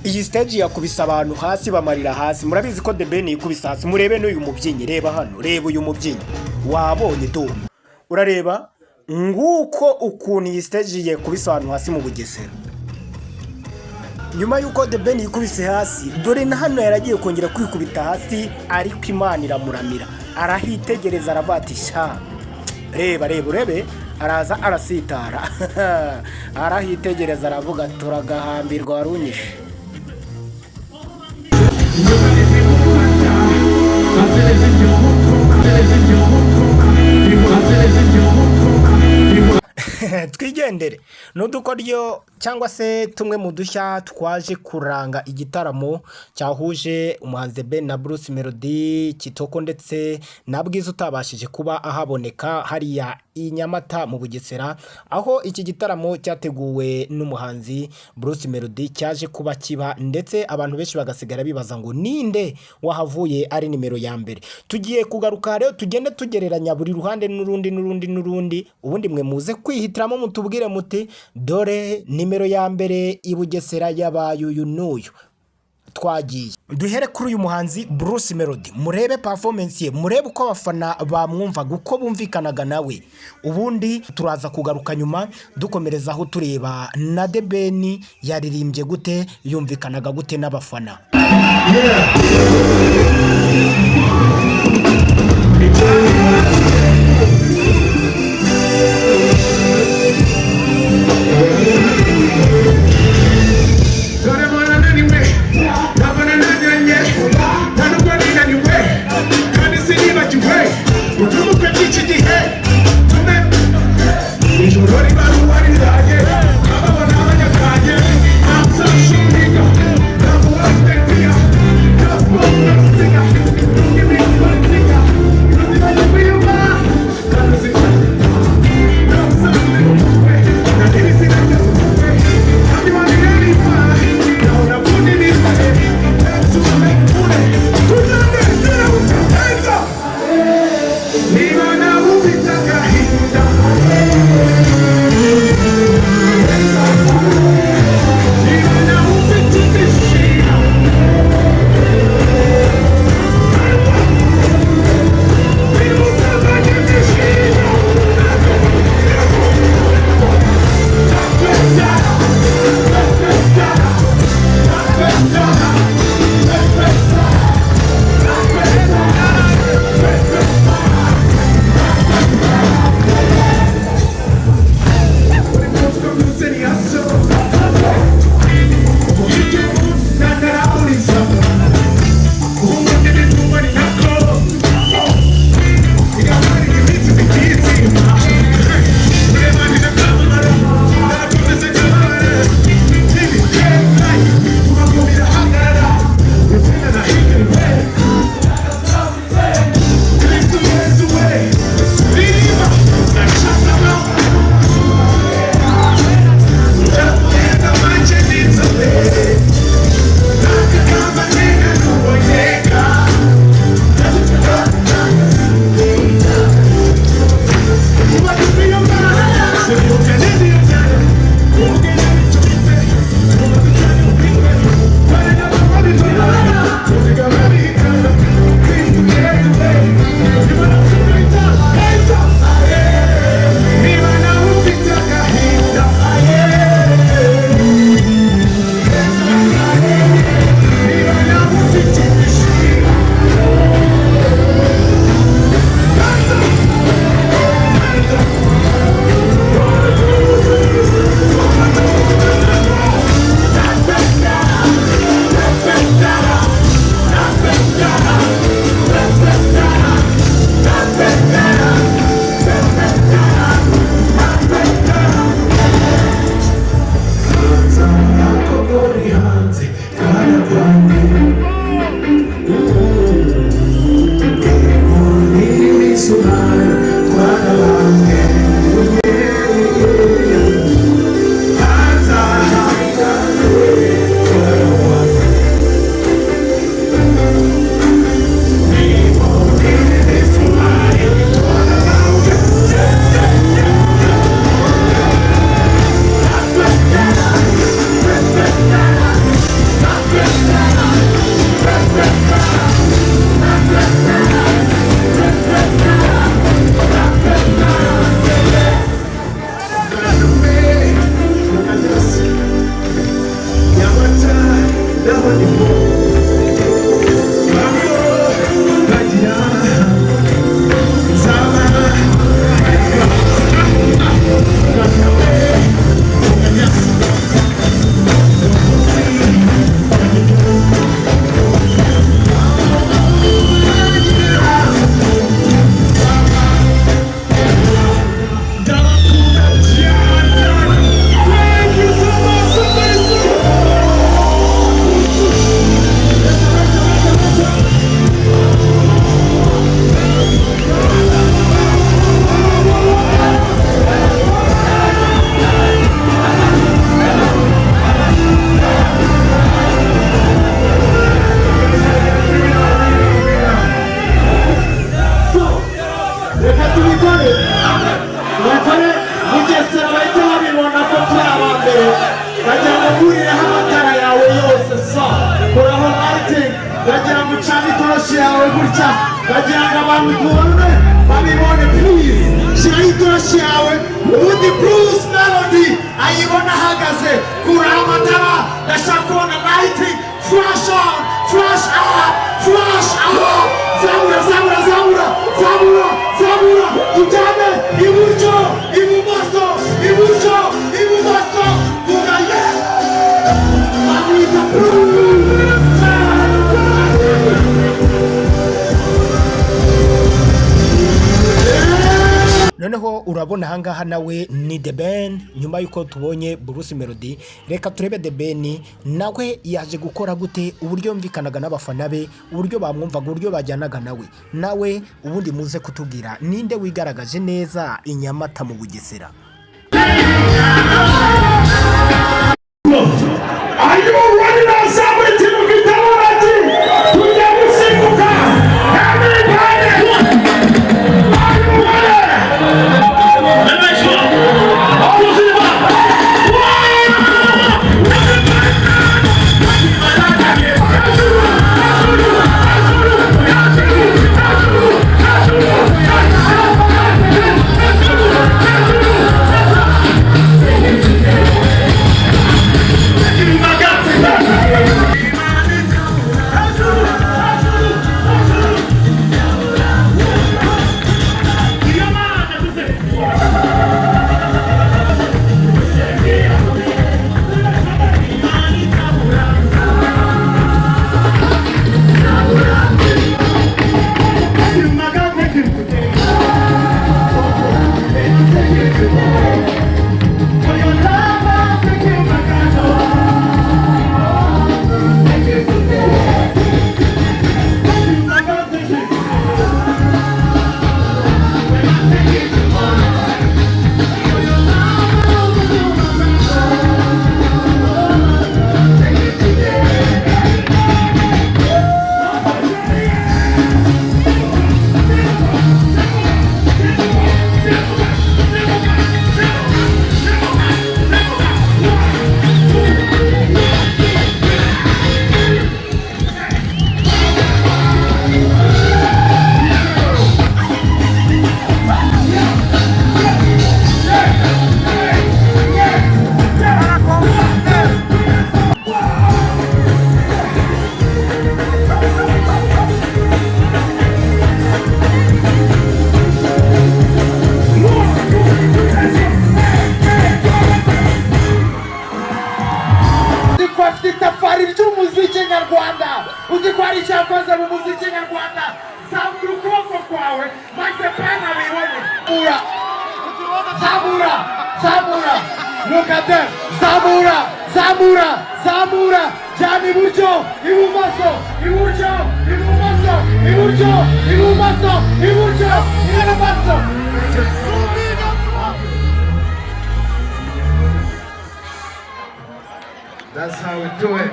iyi stage yakubise abantu hasi bamarira hasi. Murabizi ko The Ben yikubise hasi. Murebe n'uyu mubyinnyi, reba hano, reba uyu mubyinnyi wabonye do, urareba nguko ukuntu iyi stage yakubise abantu hasi mu Bugesera. Nyuma yuko The Ben yikubise hasi, Dore na hano yaragiye kongera kwikubita hasi, ariko Imana iramuramira, arahitegereza arabatisha. Reba urebe, araza arasitara arahitegereza aravuga turagahambirwa warunyishe. Twigendere n'udukoryo cyangwa se tumwe mu dushya twaje kuranga igitaramo cyahuje umuhanzi The Ben na Bruce Melody Kitoko ndetse na Bwiza utabashije kuba ahaboneka hariya i Nyamata mu Bugesera, aho iki gitaramo cyateguwe n'umuhanzi Bruce Melody cyaje kuba kiba, ndetse abantu benshi bagasigara bibaza ngo ninde wahavuye ari nimero ya mbere. Tugiye kugaruka rero tugende tugereranya buri ruhande n'urundi, ubundi mwe muze kwihitiramo mutubwire muti dore nimero ya mbere i Bugesera yabaye uyu n'uyu. Twagiye duhere kuri uyu muhanzi Bruce Melody, murebe performance ye, murebe uko abafana bamwumvaga, uko bumvikanaga nawe. Ubundi turaza kugaruka nyuma dukomereza aho tureba na The Ben yaririmbye gute, yumvikanaga gute n'abafana. yawe gutya bagira ngo abantu tubone babibone please shiraho itoroshi yawe ubundi Bruce Melody ayibona ahagaze kuri amatara ndashaka kubona lighting flash on flash out flash out zamura zamura zamura zamura zamura tujyane iburyo ibumoso iburyo ibumoso vuga yes amwita Bruce. Noneho urabona ahangaha nawe ni The Ben. Nyuma yuko tubonye Bruce Melody, reka turebe The Ben nawe yaje gukora gute, uburyo mvikanaga n'abafana be, uburyo bamwumvaga, uburyo bajyanaga nawe ubundi muze kutubwira ninde wigaragaje neza i Nyamata mu Bugesera. Zamura jani iburyo ibumoso iburyo ibumoso iburyo ibumoso iburyo ibumoso. That's how we do it.